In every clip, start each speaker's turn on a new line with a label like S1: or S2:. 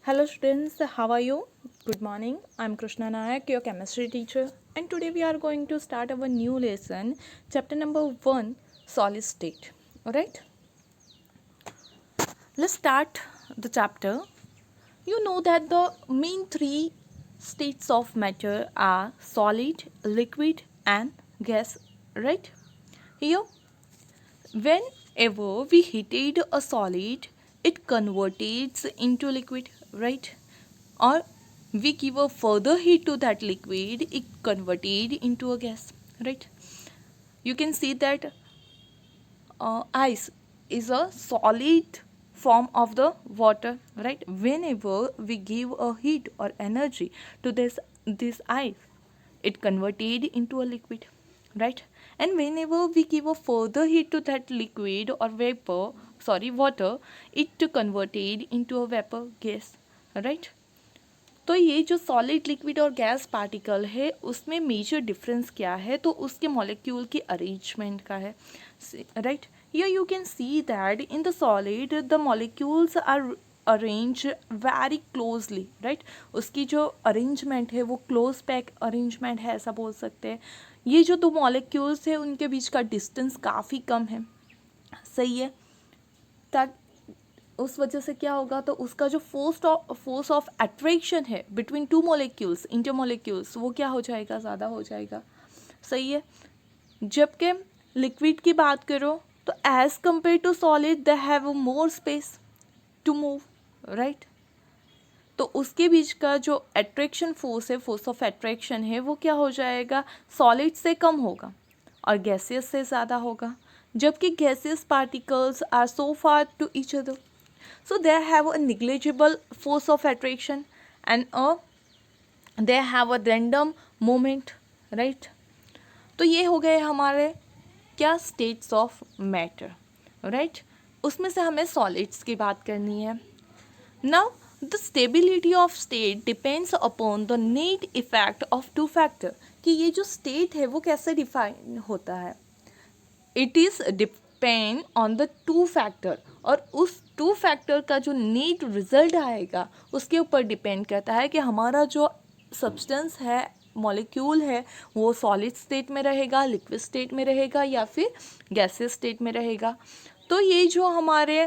S1: Hello students, how are you? Good morning. I'm Krishna Nayak, your chemistry teacher, and today we are going to start our new lesson, chapter number 1, solid state. Alright, let's start the chapter. You know that the main three states of matter are solid, liquid, and gas, right? Here, whenever we heated a solid, it converts into liquid, right? Or we give a further heat to that liquid, it converted into a gas, right? You can see that ice is a solid form of the water, right? Whenever we give a heat or energy to this ice, it converted into a liquid, right? And whenever we give a further heat to that liquid or water, it converted into a vapor gas, right? तो ये जो solid liquid और gas particle है उसमें major difference क्या है, तो उसके मॉलिक्यूल की अरेंजमेंट का है, right? Here you can see that in the solid the molecules are arrange very closely, right? उसकी जो अरेंजमेंट है वो क्लोज पैक अरेंजमेंट है, ऐसा बोल सकते हैं. ये जो दो मॉलिक्यूल्स है उनके बीच का डिस्टेंस काफ़ी कम है, सही है. उस वजह से क्या होगा, तो उसका जो फोर्स ऑफ अट्रैक्शन है बिटवीन टू मॉलिक्यूल्स, इंटरमॉलिक्यूल्स, वो क्या हो जाएगा, ज़्यादा हो जाएगा, सही है. जबकि लिक्विड की बात करो तो as compare to solid they have more space to move, right? तो उसके बीच का जो अट्रैक्शन फोर्स है, फोर्स ऑफ अट्रैक्शन है, वो क्या हो जाएगा, सॉलिड से कम होगा और गैसियस से ज़्यादा होगा. जबकि gaseous particles are so far to each other, so they have a negligible force of attraction and they have a random movement, right? तो ये हो गए हमारे क्या स्टेट्स ऑफ मैटर, राइट? उसमें से हमें सॉलिड्स की बात करनी है. Now the stability of state depends upon the net effect of two factor, कि ये जो स्टेट है वो कैसे डिफाइन होता है. It is depend on the two factor, और उस टू फैक्टर का जो नेट रिजल्ट आएगा उसके ऊपर डिपेंड करता है कि हमारा जो सब्सटेंस है, मॉलिक्यूल है, वो सॉलिड स्टेट में रहेगा, लिक्विड स्टेट में रहेगा या फिर गैसियस स्टेट में रहेगा. तो ये जो हमारे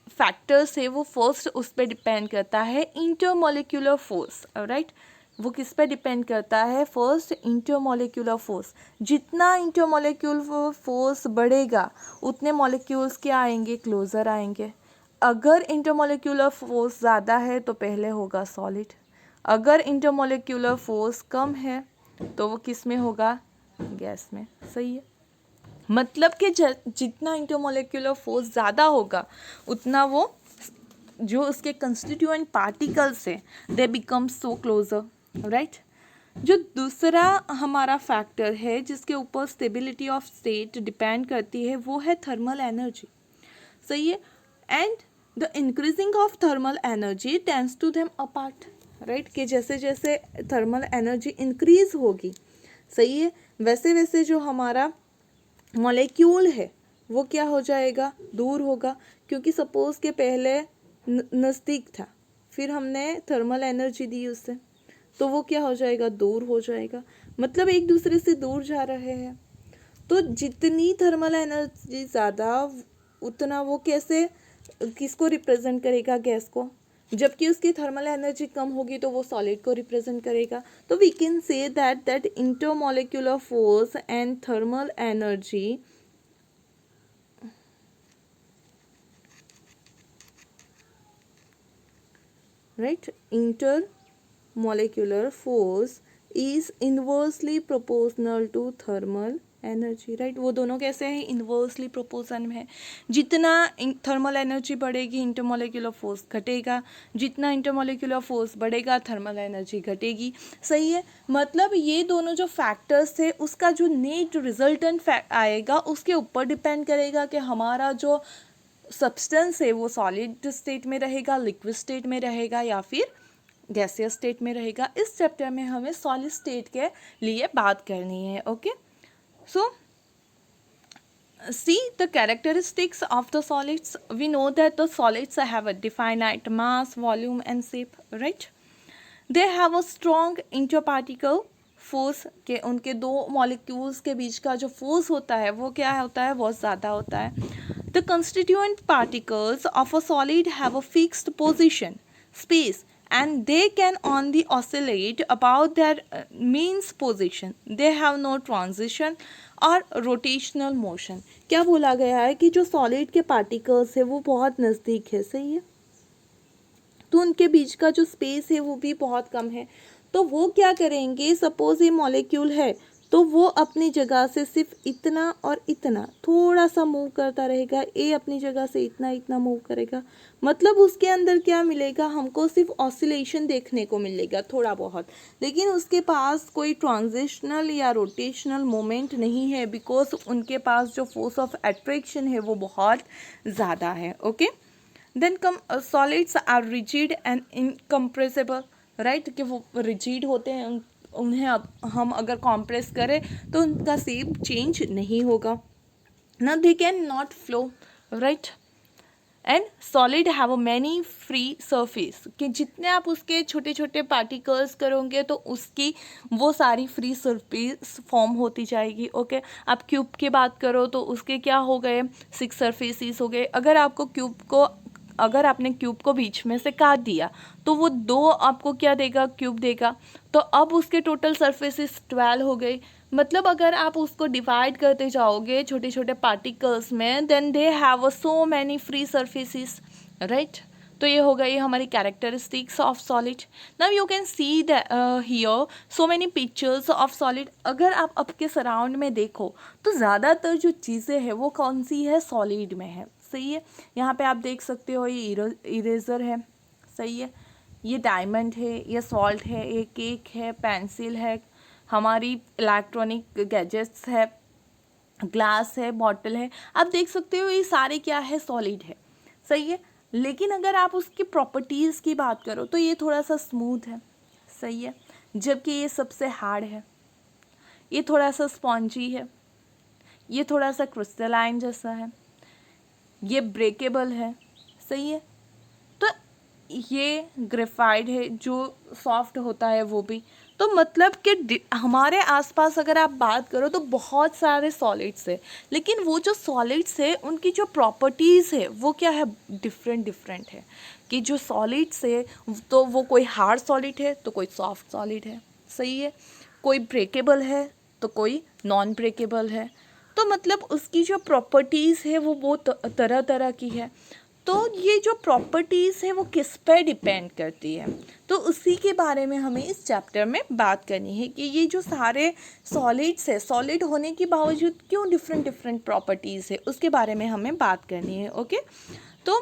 S1: फैक्टर्स है वो फर्स्ट उस पर डिपेंड करता है इंटरमॉलिक्यूलर फोर्स, राइट? वो किस पे डिपेंड करता है, फर्स्ट इंटरमॉलिक्यूलर फोर्स. जितना इंटरमॉलिक्यूलर फोर्स बढ़ेगा उतने मॉलिक्यूल्स क्या आएंगे, क्लोजर आएंगे. अगर इंटरमॉलिक्यूलर फोर्स ज़्यादा है तो पहले होगा सॉलिड, अगर इंटरमॉलिक्यूलर फोर्स कम है तो वो किस में होगा, गैस में, सही है. मतलब कि जितना इंटरमॉलिक्यूलर फोर्स ज़्यादा होगा उतना वो जो उसके कंस्टिट्यूएंट पार्टिकल्स हैं they become so closer, right? जो दूसरा हमारा फैक्टर है जिसके ऊपर स्टेबिलिटी ऑफ स्टेट डिपेंड करती है वो है थर्मल एनर्जी, सही है. And the increasing of thermal energy tends to them apart, right? कि जैसे जैसे थर्मल एनर्जी इंक्रीज होगी, सही है, वैसे वैसे जो हमारा मॉलिक्यूल है वो क्या हो जाएगा, दूर होगा. क्योंकि सपोज के पहले नज़दीक था, फिर हमने थर्मल एनर्जी दी उससे, तो वो क्या हो जाएगा, दूर हो जाएगा. मतलब एक दूसरे से दूर जा रहे हैं. तो जितनी थर्मल एनर्जी ज़्यादा उतना वो कैसे, किसको रिप्रेजेंट करेगा, गैस को. जबकि उसकी थर्मल एनर्जी कम होगी तो वो सॉलिड को रिप्रेजेंट करेगा. तो we can say that intermolecular force and thermal energy right, intermolecular force is inversely proportional to thermal energy, right? वो दोनों कैसे हैं, इन्वर्सली प्रोपोर्शन में है. जितना थर्मल एनर्जी बढ़ेगी इंटरमॉलिक्यूलर फोर्स घटेगा, जितना इंटरमॉलिक्यूलर फोर्स बढ़ेगा थर्मल एनर्जी घटेगी, सही है. मतलब ये दोनों जो फैक्टर्स है उसका जो नेट रिजल्टेंट आएगा उसके ऊपर डिपेंड करेगा कि हमारा जो सब्सटेंस है वो सॉलिड स्टेट में रहेगा, लिक्विड स्टेट में रहेगा या फिर गैसियस स्टेट में रहेगा. इस चैप्टर में हमें सॉलिड स्टेट के लिए बात करनी है, okay. So See the characteristics of the solids. We know that the solids have a definite mass, volume and shape, right? They have a strong interparticle force, के उनके दो मॉलिक्यूल्स के बीच का जो फोर्स होता है वो क्या होता है, बहुत ज़्यादा होता है. The constituent particles of a solid have a fixed position, space, and they can only oscillate about their mean position. They have no transition और रोटेशनल मोशन. क्या बोला गया है कि जो सॉलिड के पार्टिकल्स है वो बहुत नज़दीक है, सही है, तो उनके बीच का जो स्पेस है वो भी बहुत कम है. तो वो क्या करेंगे, सपोज ये मॉलिक्यूल है तो वो अपनी जगह से सिर्फ इतना और इतना थोड़ा सा मूव करता रहेगा, ए अपनी जगह से इतना इतना मूव करेगा. मतलब उसके अंदर क्या मिलेगा, हमको सिर्फ ऑसिलेशन देखने को मिलेगा थोड़ा बहुत, लेकिन उसके पास कोई ट्रांजिशनल या रोटेशनल मोमेंट नहीं है, बिकॉज उनके पास जो फोर्स ऑफ अट्रैक्शन है वो बहुत ज़्यादा है. Okay, then solids are rigid and incompressible, right, कि वो रिजिड होते हैं, उन्हें अब हम अगर कॉम्प्रेस करें तो उनका शेप चेंज नहीं होगा ना, they can not flow, right. And solid have a many free surface, कि जितने आप उसके छोटे छोटे पार्टिकल्स करोगे तो उसकी वो सारी फ्री सरफेस फॉर्म होती जाएगी. ओके, आप क्यूब की बात करो तो उसके क्या हो गए, 6 सरफेसेस हो गए. अगर आपने क्यूब को बीच में से काट दिया तो वो 2 आपको क्या देगा, क्यूब देगा. तो अब उसके टोटल सरफेसेस 12 हो गई. मतलब अगर आप उसको डिवाइड करते जाओगे छोटे छोटे पार्टिकल्स में, then they have so many free surfaces, right. तो ये हो गई हमारी characteristics of solid. Now you can see the here so many pictures of solid. अगर आप आपके सराउंड में देखो तो ज़्यादातर जो चीज़ें हैं वो कौन सी है, सॉलिड में है, सही है. यहाँ पे आप देख सकते हो ये इरेज़र है, सही है, ये डायमंड है, ये सॉल्ट है, ये केक है, पेंसिल है, हमारी इलेक्ट्रॉनिक गैजेट्स है, ग्लास है, बॉटल है. आप देख सकते हो ये सारे क्या है, सॉलिड है, सही है. लेकिन अगर आप उसकी प्रॉपर्टीज़ की बात करो तो ये थोड़ा सा स्मूथ है, सही है, जबकि ये सबसे हार्ड है, ये थोड़ा सा स्पॉन्जी है, ये थोड़ा सा क्रिस्टलाइन जैसा है, ये ब्रेकेबल है, सही है. तो ये ग्रेफाइट है जो सॉफ्ट होता है वो भी. तो मतलब कि हमारे आसपास अगर आप बात करो तो बहुत सारे सॉलिड्स है, लेकिन वो जो सॉलिड्स है उनकी जो प्रॉपर्टीज़ है वो क्या है, डिफरेंट डिफरेंट है. कि जो सॉलिड्स है तो वो कोई हार्ड सॉलिड है तो कोई सॉफ्ट सॉलिड है, सही है, कोई ब्रेकेबल है तो कोई नॉन ब्रेकेबल है. तो मतलब उसकी जो प्रॉपर्टीज़ है वो बहुत तरह तरह की है. तो ये जो प्रॉपर्टीज़ है वो किस पे डिपेंड करती है, तो उसी के बारे में हमें इस चैप्टर में बात करनी है कि ये जो सारे सॉलिड्स है, सॉलिड होने के बावजूद क्यों डिफरेंट डिफरेंट प्रॉपर्टीज़ है, उसके बारे में हमें बात करनी है. ओके, तो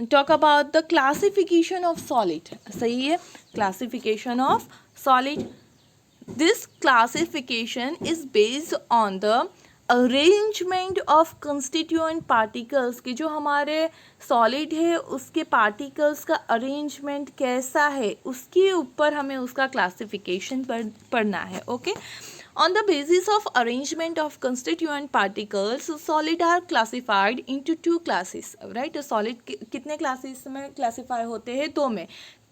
S1: talk about the classification of solid, सही है, classification of solid. This classification is based on the arrangement of constituent particles, कि जो हमारे सॉलिड है उसके पार्टिकल्स का अरेंजमेंट कैसा है उसके ऊपर हमें उसका क्लासिफिकेशन पढ़ना है. Okay, on the basis of arrangement of constituent particles, solid are classified into 2 classes, right. solid कितने classes में classify होते हैं, 2 में.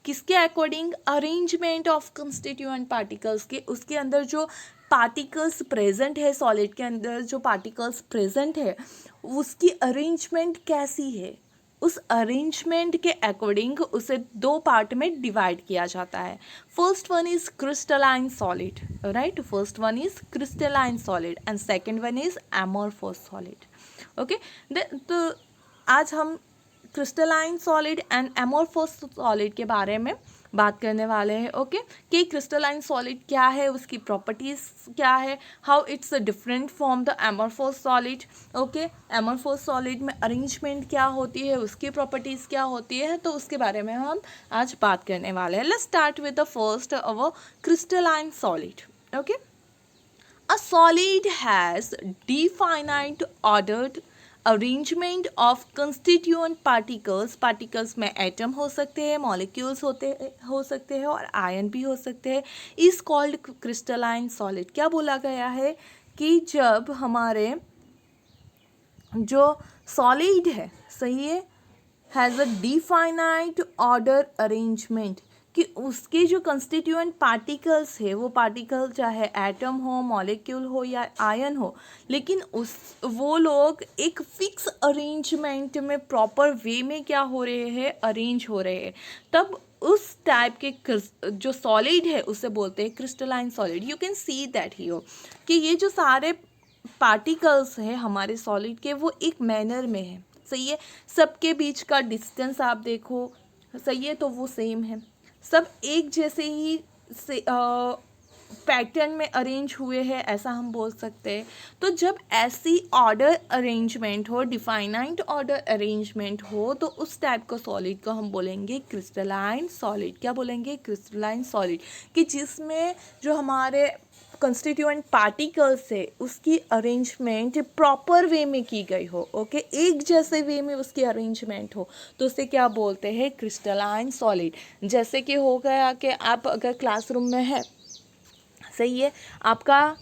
S1: किसके according, arrangement of constituent particles के, उसके अंदर जो पार्टिकल्स प्रेजेंट है, सॉलिड के अंदर जो पार्टिकल्स प्रेजेंट है उसकी अरेंजमेंट कैसी है, उस अरेंजमेंट के अकॉर्डिंग उसे 2 पार्ट में डिवाइड किया जाता है. First one is crystalline solid, right, first one is crystalline solid and second one is amorphous solid. Okay, तो आज हम crystalline solid and amorphous solid के बारे में बात करने वाले हैं. ओके, कि क्रिस्टलाइन सॉलिड क्या है, उसकी प्रॉपर्टीज़ क्या है, how it's different from the amorphous solid. Okay, amorphous solid में अरेंजमेंट क्या होती है, उसकी प्रॉपर्टीज़ क्या होती है, तो उसके बारे में हम आज बात करने वाले हैं. Let's start with the first our crystalline solid. Okay, a solid has definite ordered arrangement of constituent particles में एटम हो सकते हैं, मॉलिक्यूल्स हो सकते हैं और आयन भी हो सकते हैं, इज कॉल्ड क्रिस्टलाइन सॉलिड. क्या बोला गया है कि जब हमारे जो सॉलिड है, सही है, has a definite order arrangement, कि उसके जो कंस्टिट्यूएंट पार्टिकल्स है, वो पार्टिकल चाहे एटम हो, मॉलिक्यूल हो या आयन हो, लेकिन उस वो लोग एक फिक्स अरेंजमेंट में प्रॉपर वे में क्या हो रहे हैं, अरेंज हो रहे हैं, तब उस टाइप के जो सॉलिड है उसे बोलते हैं crystalline solid. You can see that here कि ये जो सारे पार्टिकल्स हैं हमारे सॉलिड के, वो एक मैनर में है, सही है, सबके बीच का डिस्टेंस आप देखो, सही है, तो वो सेम है, सब एक जैसे ही से पैटर्न में अरेंज हुए हैं, ऐसा हम बोल सकते हैं। तो जब ऐसी ऑर्डर अरेंजमेंट हो, डिफाइनाइट ऑर्डर अरेंजमेंट हो, तो उस टाइप का सॉलिड को हम बोलेंगे क्रिस्टलाइन सॉलिड। क्या बोलेंगे? क्रिस्टलाइन सॉलिड, कि जिसमें जो हमारे कंस्टिट्यूएंट पार्टिकल्स है उसकी अरेंजमेंट प्रॉपर वे में की गई हो, ओके, एक जैसे वे में उसकी अरेंजमेंट हो, तो उसे क्या बोलते हैं? Crystalline solid. जैसे कि हो गया कि आप अगर क्लासरूम में है, सही है, आपका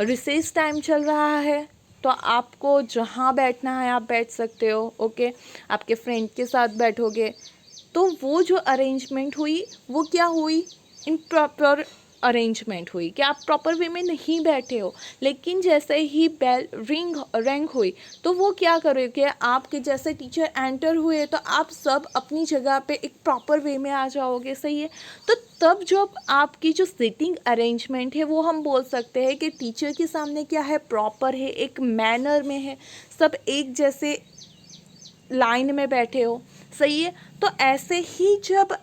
S1: रिसेस टाइम चल रहा है, तो आपको जहाँ बैठना है आप बैठ सकते हो, ओके, आपके फ्रेंड के साथ बैठोगे, तो वो जो अरेंजमेंट हुई वो क्या हुई? इम्प्रॉपर अरेंजमेंट हुई, कि आप प्रॉपर वे में नहीं बैठे हो, लेकिन जैसे ही बेल रैंक हुई, तो वो क्या करोगे? आपके जैसे टीचर एंटर हुए तो आप सब अपनी जगह पे एक प्रॉपर वे में आ जाओगे, सही है। तो तब जब आपकी जो सीटिंग अरेंजमेंट है वो हम बोल सकते हैं कि टीचर के सामने क्या है? प्रॉपर है, एक मैनर में है, सब एक जैसे लाइन में बैठे हो, सही है। तो ऐसे ही जब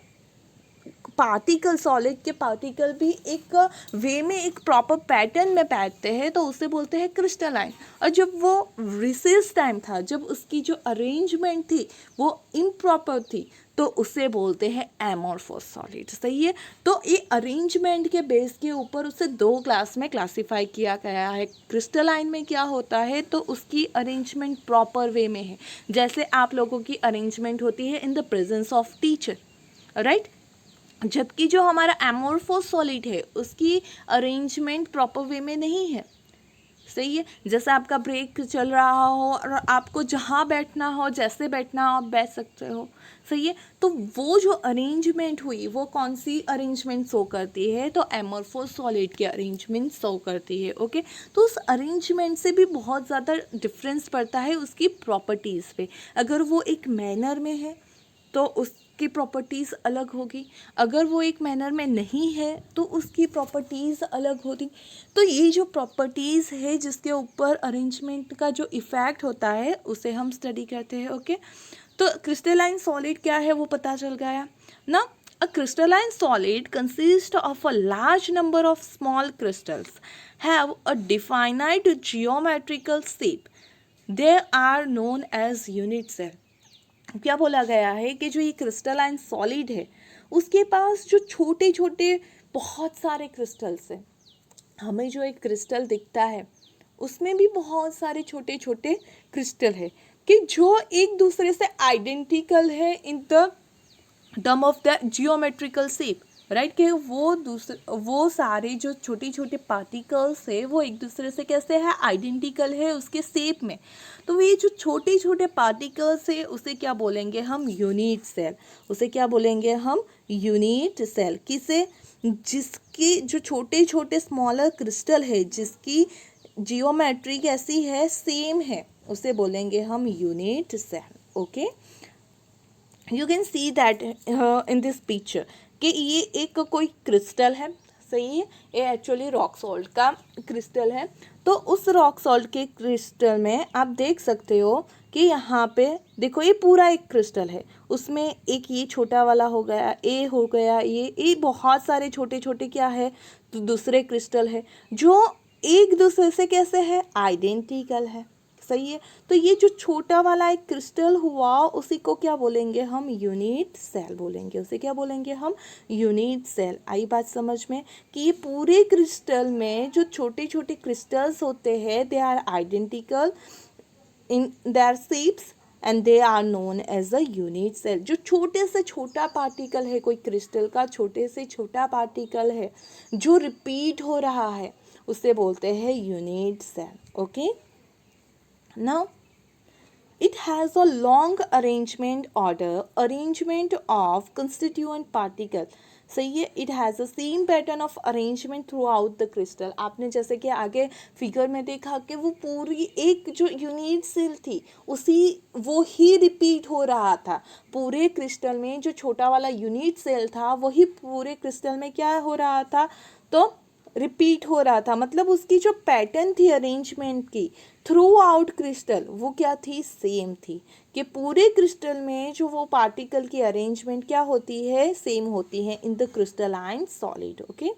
S1: पार्टिकल, सॉलिड के पार्टिकल भी एक वे में, एक प्रॉपर पैटर्न में बैठते हैं, तो उसे बोलते हैं क्रिस्टलाइन। और जब वो रिसेस टाइम था, जब उसकी जो अरेंजमेंट थी वो इम्प्रॉपर थी, तो उसे बोलते हैं एमोर्फोस सॉलिड, सही है। तो ये अरेंजमेंट के बेस के ऊपर उसे दो क्लास में क्लासीफाई किया गया है। क्रिस्टलाइन में क्या होता है? तो उसकी अरेंजमेंट प्रॉपर वे में है, जैसे आप लोगों की अरेंजमेंट होती है in the presence of teacher, right. जबकि जो हमारा एमोर्फोस सॉलिड है उसकी अरेंजमेंट प्रॉपर वे में नहीं है, सही है। जैसे आपका ब्रेक चल रहा हो और आपको जहाँ बैठना हो, जैसे बैठना हो आप बैठ सकते हो, सही है। तो वो जो अरेंजमेंट हुई वो कौन सी अरेंजमेंट शो करती है? तो एमोर्फोस सॉलिड की अरेंजमेंट शो करती है, ओके। तो उस अरेंजमेंट से भी बहुत ज़्यादा डिफरेंस पड़ता है उसकी प्रॉपर्टीज़ पे। अगर वो एक मैनर में है तो उसकी प्रॉपर्टीज़ अलग होगी, अगर वो एक मैनर में नहीं है तो उसकी प्रॉपर्टीज़ अलग होती। तो ये जो प्रॉपर्टीज़ है जिसके ऊपर अरेंजमेंट का जो इफ़ेक्ट होता है उसे हम स्टडी करते हैं, ओके। तो क्रिस्टलाइन सॉलिड क्या है वो पता चल गया ना। A crystalline solid consists of a large number of small crystals, have a definite geometrical shape. They are known as unit cell. क्या बोला गया है कि जो ये क्रिस्टलाइन सॉलिड है उसके पास जो छोटे छोटे बहुत सारे क्रिस्टल्स हैं। हमें जो एक क्रिस्टल दिखता है उसमें भी बहुत सारे छोटे छोटे क्रिस्टल है, कि जो एक दूसरे से आइडेंटिकल है in the term of the geometrical shape, right. कि वो सारे जो छोटे छोटे पार्टिकल्स है वो एक दूसरे से कैसे है? आइडेंटिकल है उसके शेप में। तो ये जो छोटे छोटे पार्टिकल्स है उसे क्या बोलेंगे हम? Unit cell. उसे क्या बोलेंगे हम? Unit cell. किसे? जिसकी जो छोटे छोटे स्मॉलर क्रिस्टल है जिसकी जियोमेट्री कैसी है? सेम है, उसे बोलेंगे हम unit cell, okay. You can see that in this picture कि ये एक कोई क्रिस्टल है, सही है। ये एक्चुअली रॉक सॉल्ट का क्रिस्टल है। तो उस रॉक सॉल्ट के क्रिस्टल में आप देख सकते हो कि यहाँ पे देखो ये पूरा एक क्रिस्टल है, उसमें एक ये छोटा वाला हो गया, ए हो गया, ये बहुत सारे छोटे छोटे क्या है? तो दूसरे क्रिस्टल है जो एक दूसरे से कैसे है? आइडेंटिकल है, सही है। तो ये जो छोटा वाला एक क्रिस्टल हुआ उसी को क्या बोलेंगे हम? यूनिट सेल बोलेंगे। उसे क्या बोलेंगे हम? Unit cell. आई बात समझ में कि ये पूरे क्रिस्टल में जो छोटे छोटे क्रिस्टल्स होते हैं they are identical in their shapes and they are known as a unit cell. जो छोटे से छोटा पार्टिकल है, कोई क्रिस्टल का छोटे से छोटा पार्टिकल है जो रिपीट हो रहा है, उसे बोलते हैं unit cell, okay. Now It has a long arrangement order, arrangement of constituent particle. सही है. It has the same pattern of arrangement through out the crystal. आपने जैसे कि आगे फिगर में देखा कि वो पूरी एक जो यूनिट सेल थी उसी वो ही रिपीट हो रहा था पूरे क्रिस्टल में. जो छोटा वाला यूनिट सेल था वही पूरे क्रिस्टल में क्या हो रहा था, तो रिपीट हो रहा था. मतलब उसकी जो पैटर्न थी अरेंजमेंट की थ्रू आउट क्रिस्टल वो क्या थी, सेम थी. कि पूरे क्रिस्टल में जो वो पार्टिकल की अरेंजमेंट क्या होती है, सेम होती है in the crystalline solid. Okay.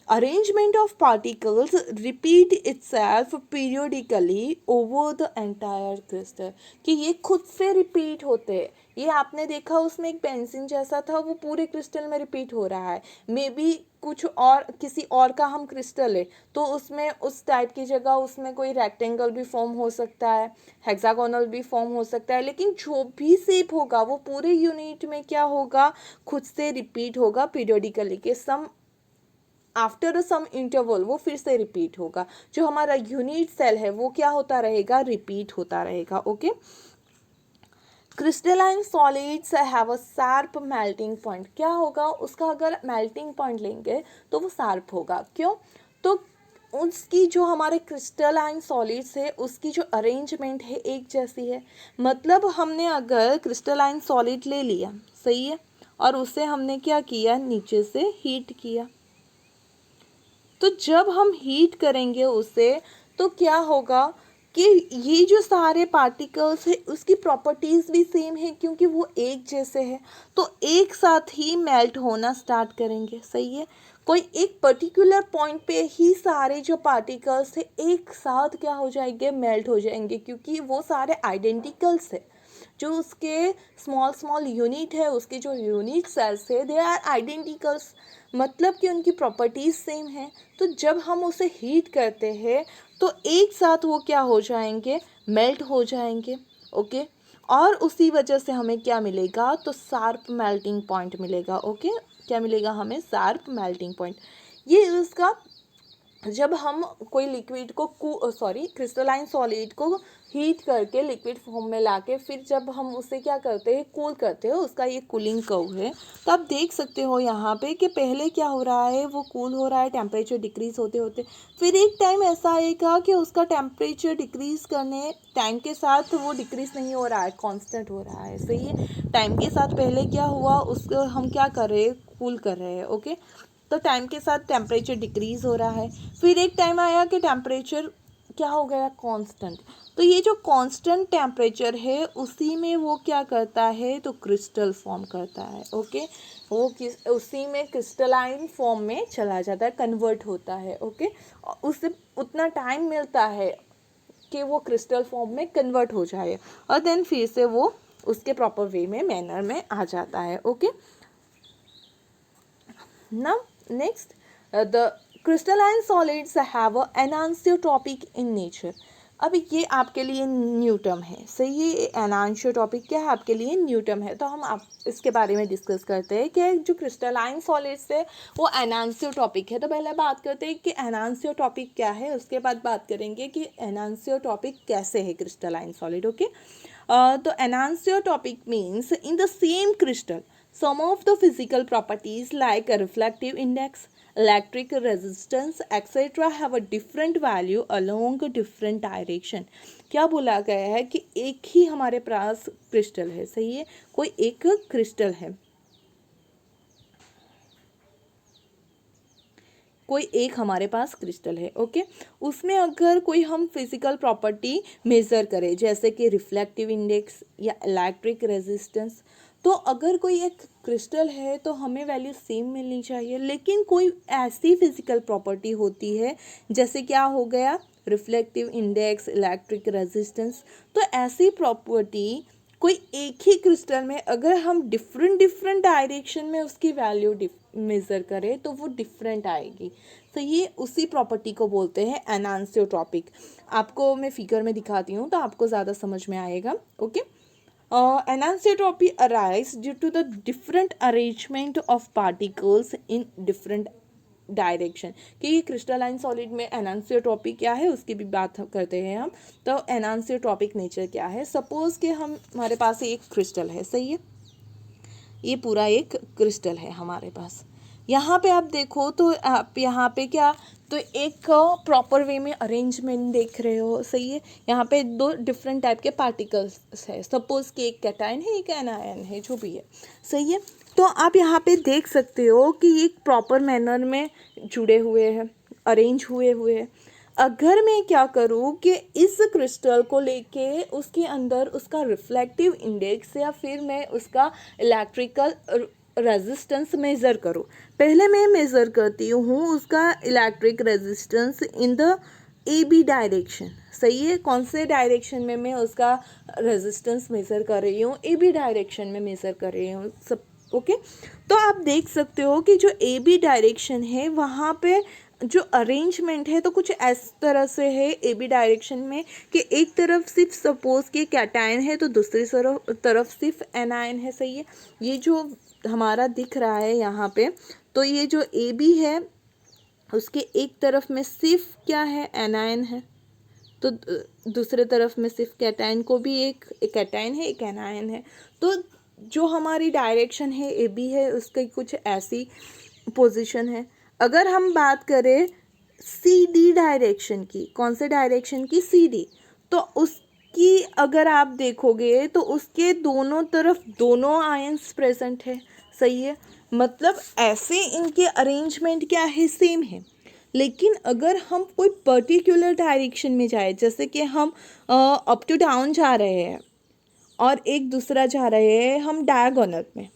S1: Arrangement of particles repeat itself periodically over the entire crystal. कि ये खुद से रिपीट होते हैं. ये आपने देखा उसमें एक पेंसिल जैसा था वो पूरे क्रिस्टल में रिपीट हो रहा है. मे बी कुछ और किसी और का हम क्रिस्टल है तो उसमें उस टाइप की जगह उसमें कोई रेक्टेंगल भी फॉर्म हो सकता है, हेक्सागोनल भी फॉर्म हो सकता है, लेकिन जो भी शेप होगा वो पूरे यूनिट में क्या होगा, खुद से रिपीट होगा पीरियोडिकली. के सम आफ्टर सम इंटरवल वो फिर से रिपीट होगा. जो हमारा यूनिट सेल है वो क्या होता रहेगा, रिपीट होता रहेगा. Okay. Crystalline solids have a sharp melting point. क्या होगा उसका, अगर मेल्टिंग पॉइंट लेंगे तो वो शार्प होगा. क्यों, तो उसकी जो हमारे क्रिस्टलाइन सॉलिड्स है उसकी जो अरेंजमेंट है एक जैसी है. मतलब हमने अगर क्रिस्टलाइन सॉलिड ले लिया, सही है, और उसे हमने क्या किया, नीचे से हीट किया. तो जब हम हीट करेंगे उसे तो क्या होगा कि ये जो सारे पार्टिकल्स है उसकी प्रॉपर्टीज़ भी सेम है क्योंकि वो एक जैसे हैं. तो एक साथ ही मेल्ट होना स्टार्ट करेंगे. सही है. कोई एक पर्टिकुलर पॉइंट पे ही सारे जो पार्टिकल्स है एक साथ क्या हो जाएंगे, मेल्ट हो जाएंगे, क्योंकि वो सारे आइडेंटिकल्स है. जो उसके स्मॉल स्मॉल यूनिट है, उसके जो यूनिट सेल्स है, दे आर आइडेंटिकल्स. मतलब कि उनकी प्रॉपर्टीज़ सेम है. तो जब हम उसे हीट करते हैं तो एक साथ वो क्या हो जाएंगे, मेल्ट हो जाएंगे. ओके. और उसी वजह से हमें क्या मिलेगा, तो शार्प मेल्टिंग पॉइंट मिलेगा. ओके. क्या मिलेगा हमें, शार्प मेल्टिंग पॉइंट. ये उसका जब हम कोई लिक्विड को क्रिस्टलाइन सॉलिड को हीट करके लिक्विड फॉर्म में लाके फिर जब हम उसे क्या करते हैं, कूल करते हैं, उसका ये कूलिंग कर्व है. तो आप देख सकते हो यहाँ पे कि पहले क्या हो रहा है, वो कूल हो रहा है, टेम्परेचर डिक्रीज होते होते फिर एक टाइम ऐसा आएगा कि उसका टेम्परेचर डिक्रीज करने टाइम के साथ वो डिक्रीज नहीं हो रहा है, कांस्टेंट हो रहा है. सही है. टाइम के साथ पहले क्या हुआ, उसको हम क्या कर रहे हैं, कूल कर रहे हैं. ओके. तो टाइम के साथ टेम्परेचर डिक्रीज़ हो रहा है. फिर एक टाइम आया कि टेम्परेचर क्या हो गया, कांस्टेंट. तो ये जो कांस्टेंट टेम्परेचर है उसी में वो क्या करता है, तो क्रिस्टल फॉर्म करता है. ओके. वो उसी में क्रिस्टलाइन फॉर्म में चला जाता है, कन्वर्ट होता है. ओके. उससे उतना टाइम मिलता है कि वो क्रिस्टल फॉर्म में कन्वर्ट हो जाए और देन फिर से वो उसके प्रॉपर वे में, मैनर में आ जाता है. Okay. Now next, the crystalline solids have an anisotropic in nature. अब ये आपके लिए न्यू टर्म है. सही है. ये एनांशियोटॉपिक क्या है, आपके लिए न्यू टर्म है. तो हम आप इसके बारे में डिस्कस करते हैं कि जो क्रिस्टलाइन सॉलिड्स है वो एनांशियोटॉपिक है. तो पहले बात करते हैं कि एनांशियोटॉपिक क्या है, उसके बाद बात करेंगे कि एनांशियोटॉपिक कैसे है क्रिस्टलाइन सॉलिड. ओके. तो enantiotropic means in the same crystal some of the physical properties like a reflective index, electric resistance etc. have a different value along a different direction. क्या बोला गया है कि एक ही हमारे पास क्रिस्टल है. सही है. कोई एक क्रिस्टल है, कोई एक हमारे पास क्रिस्टल है. ओके. उसमें अगर कोई हम फिजिकल प्रॉपर्टी मेज़र करें जैसे कि रिफ्लेक्टिव इंडेक्स या इलेक्ट्रिक रेजिस्टेंस, तो अगर कोई एक क्रिस्टल है तो हमें वैल्यू सेम मिलनी चाहिए. लेकिन कोई ऐसी फिजिकल प्रॉपर्टी होती है जैसे क्या हो गया, रिफ्लेक्टिव इंडेक्स, इलेक्ट्रिक रेजिस्टेंस. तो ऐसी प्रॉपर्टी कोई एक ही क्रिस्टल में अगर हम डिफरेंट डिफरेंट डायरेक्शन में उसकी वैल्यू मेज़र करें तो वो डिफरेंट आएगी. तो ये उसी प्रॉपर्टी को बोलते हैं एनांशियोट्रॉपिक. आपको मैं फिगर में दिखाती हूँ तो आपको ज़्यादा समझ में आएगा. Okay. Anisotropy arises due to the different arrangement of particles in different direction कि ये क्रिस्टलाइन सॉलिड में एनांसियोट्रॉपिक क्या है उसकी भी बात करते हैं हम। तो एनांसियोट्रॉपिक नेचर क्या है, सपोज कि हमारे पास एक क्रिस्टल है, सही है, ये पूरा एक क्रिस्टल है हमारे पास। यहाँ पे आप देखो तो आप यहाँ पे क्या, तो एक प्रॉपर वे में अरेंजमेंट देख रहे हो, सही है। यहाँ पे दो डिफरेंट टाइप के पार्टिकल्स है, सपोज कि एक कैटायन है एक एनायन है, जो भी है, सही है। तो आप यहाँ पे देख सकते हो कि एक प्रॉपर मैनर में जुड़े हुए हैं, अरेंज हुए हुए हैं। अगर मैं क्या करूँ कि इस क्रिस्टल को लेके उसके अंदर उसका रिफ्लेक्टिव इंडेक्स या फिर मैं उसका इलेक्ट्रिकल रेजिस्टेंस मेज़र करूँ, पहले मैं मेज़र करती हूँ उसका electric resistance in the A B direction, सही है। कौन से डायरेक्शन में मैं उसका रेजिस्टेंस मेज़र कर रही हूँ, ए बी डायरेक्शन में मेज़र कर रही हूँ, सब ओके। तो आप देख सकते हो कि जो ए बी डायरेक्शन है वहाँ पे जो अरेंजमेंट है तो कुछ इस तरह से है ए बी डायरेक्शन में कि एक तरफ सिर्फ सपोज कि कैटायन है तो दूसरी तरफ सिर्फ एनायन है, सही है। ये जो हमारा दिख रहा है यहाँ पे, तो ये जो ए बी है उसके एक तरफ में सिर्फ क्या है, एनायन है, तो दूसरे तरफ में सिर्फ कैटायन को भी एक कैटायन है एक एनायन है। तो जो हमारी डायरेक्शन है ए बी है उसकी कुछ ऐसी पोजीशन है। अगर हम बात करें सी डी डायरेक्शन की, कौन से डायरेक्शन की, सी डी, तो उसकी अगर आप देखोगे तो उसके दोनों तरफ दोनों आयंस प्रेजेंट है, सही है। मतलब ऐसे इनके अरेंजमेंट क्या है, सेम है। लेकिन अगर हम कोई पर्टिकुलर डायरेक्शन में जाए, जैसे कि हम अप टू डाउन जा रहे हैं और एक दूसरा जा रहे हैं हम डायगोनल में,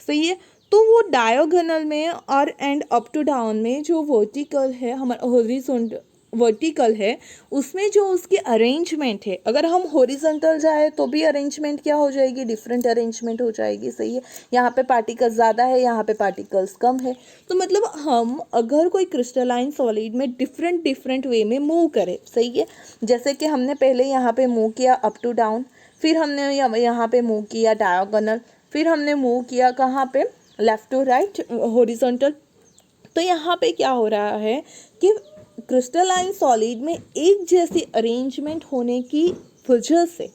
S1: सही है। तो वो डायगोनल में और एंड अप टू डाउन में जो वर्टिकल है हमारा हॉरिजॉन्टल वर्टिकल है उसमें जो उसकी अरेंजमेंट है, अगर हम हॉरिजॉन्टल जाए तो भी अरेंजमेंट क्या हो जाएगी, डिफरेंट अरेंजमेंट हो जाएगी, सही है। यहाँ पे पार्टिकल्स ज़्यादा है, यहाँ पे पार्टिकल्स कम है। तो मतलब हम अगर कोई क्रिस्टलाइन सॉलिड में डिफरेंट वे में मूव करें, सही है, जैसे कि हमने पहले यहाँ पे मूव किया अप टू डाउन, फिर हमने यहाँ पे मूव किया डायगोनल, फिर हमने मूव किया कहाँ पे, लेफ़्ट टू राइट हॉरिजॉन्टल। तो यहाँ पे क्या हो रहा है कि क्रिस्टलाइन सॉलिड में एक जैसी अरेंजमेंट होने की वजह से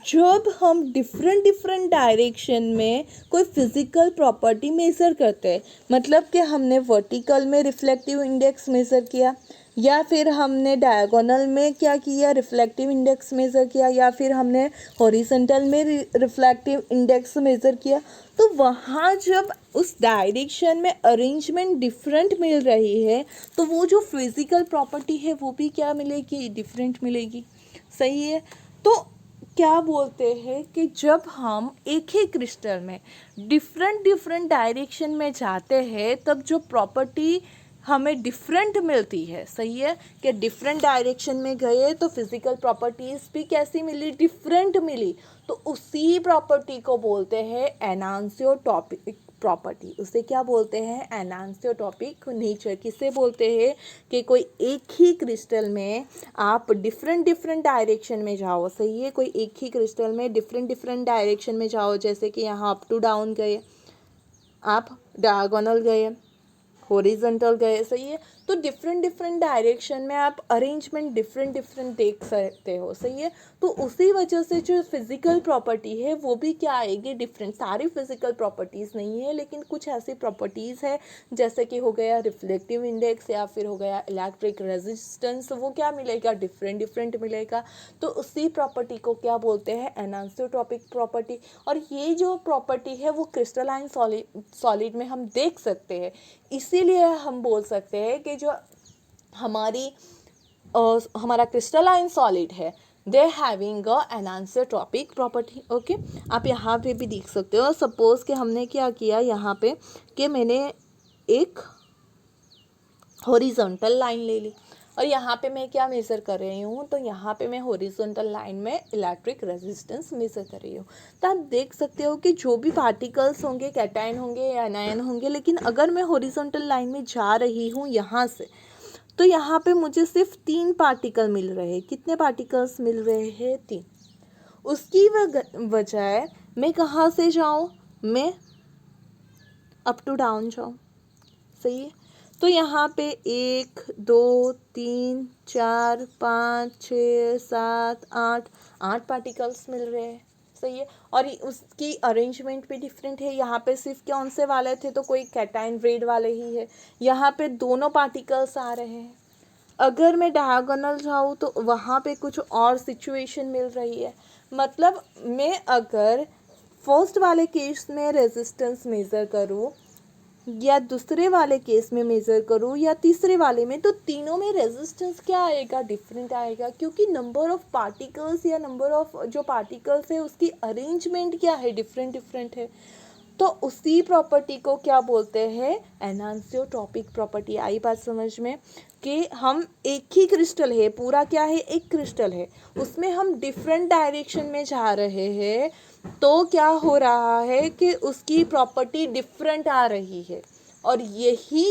S1: जब हम डिफरेंट डायरेक्शन में कोई फिजिकल प्रॉपर्टी मेज़र करते हैं, मतलब कि हमने वर्टिकल में रिफ्लेक्टिव इंडेक्स मेज़र किया, या फिर हमने डायगोनल में क्या किया, रिफ्लेक्टिव इंडेक्स मेज़र किया, या फिर हमने हॉरिजॉन्टल में रिफ्लेक्टिव इंडेक्स मेज़र किया, तो वहाँ जब उस डायरेक्शन में अरेंजमेंट डिफरेंट मिल रही है तो वो जो फिज़िकल प्रॉपर्टी है वो भी क्या मिलेगी, डिफरेंट मिलेगी, सही है। तो क्या बोलते हैं कि जब हम एक ही क्रिस्टल में डिफरेंट डायरेक्शन में जाते हैं तब जो प्रॉपर्टी हमें डिफरेंट मिलती है, सही है, कि डिफरेंट डायरेक्शन में गए तो फिजिकल प्रॉपर्टीज़ भी कैसी मिली, डिफरेंट मिली। तो उसी प्रॉपर्टी को बोलते हैं एनांसियोटॉपिक प्रॉपर्टी, उसे क्या बोलते हैं, एनांसियोटॉपिक नेचर। किसे बोलते हैं कि कोई एक ही क्रिस्टल में आप डिफरेंट डायरेक्शन में जाओ, सही है, कोई एक ही क्रिस्टल में डिफरेंट डायरेक्शन में जाओ, जैसे कि यहाँ अप टू डाउन गए, आप डायगोनल गए, हॉरिजॉन्टल गए, सही है। तो डिफरेंट डायरेक्शन में आप अरेंजमेंट डिफरेंट देख सकते हो, सही है। तो उसी वजह से जो फिजिकल प्रॉपर्टी है वो भी क्या आएगी, डिफरेंट। सारी फिजिकल प्रॉपर्टीज़ नहीं है लेकिन कुछ ऐसी प्रॉपर्टीज़ है जैसे कि हो गया रिफ्लेक्टिव इंडेक्स या फिर हो गया इलेक्ट्रिक रेजिस्टेंस, वो क्या मिलेगा, डिफरेंट मिलेगा। तो उसी प्रॉपर्टी को क्या बोलते हैं, एनांसियोटॉपिक प्रॉपर्टी। और ये जो प्रॉपर्टी है वो क्रिस्टलाइन सॉलिड में हम देख सकते हैं, इसीलिए हम बोल सकते हैं कि जो हमारा क्रिस्टलाइन सॉलिड है they having a enantiotropic property, okay. आप यहाँ पे भी देख सकते हो, सपोज कि हमने क्या किया यहाँ पे कि मैंने एक हॉरिजॉन्टल लाइन ले ली और यहाँ पे मैं क्या मेज़र कर रही हूँ, तो यहाँ पे मैं हॉरिजॉन्टल लाइन में इलेक्ट्रिक रेजिस्टेंस मेज़र कर रही हूँ। तो आप देख सकते हो कि जो भी पार्टिकल्स होंगे, कैटायन होंगे या एनायन होंगे, लेकिन अगर मैं हॉरिजॉन्टल लाइन में जा रही हूँ यहाँ से, तो यहाँ पे मुझे सिर्फ 3 पार्टिकल मिल रहे हैं। कितने पार्टिकल्स मिल रहे हैं, 3। उसकी बजाय मैं कहाँ से जाऊँ, मैं अप टू डाउन जाऊँ, सही है। तो यहाँ पे 1 2 3 4 5 6 7 8 पार्टिकल्स मिल रहे हैं, सही है। और उसकी अरेंजमेंट भी डिफरेंट है। यहाँ पे सिर्फ कौन से वाले थे, तो कोई कैटाइन रेड वाले ही है। यहाँ पे दोनों पार्टिकल्स आ रहे हैं। अगर मैं डायगोनल जाऊँ तो वहाँ पे कुछ और सिचुएशन मिल रही है। मतलब मैं अगर फर्स्ट वाले केस में रेजिस्टेंस मेज़र करूँ या दूसरे वाले केस में मेज़र करूँ या तीसरे वाले में, तो तीनों में रेजिस्टेंस क्या आएगा, डिफरेंट आएगा, क्योंकि नंबर ऑफ पार्टिकल्स या नंबर ऑफ जो पार्टिकल्स है उसकी अरेंजमेंट क्या है, डिफरेंट डिफरेंट है। तो उसी प्रॉपर्टी को क्या बोलते हैं, एनांसियोट्रॉपिक प्रॉपर्टी। आई बात समझ में कि हम एक ही क्रिस्टल है, पूरा क्या है, एक क्रिस्टल है, उसमें हम डिफरेंट डायरेक्शन में जा रहे हैं, तो क्या हो रहा है कि उसकी प्रॉपर्टी डिफरेंट आ रही है, और यही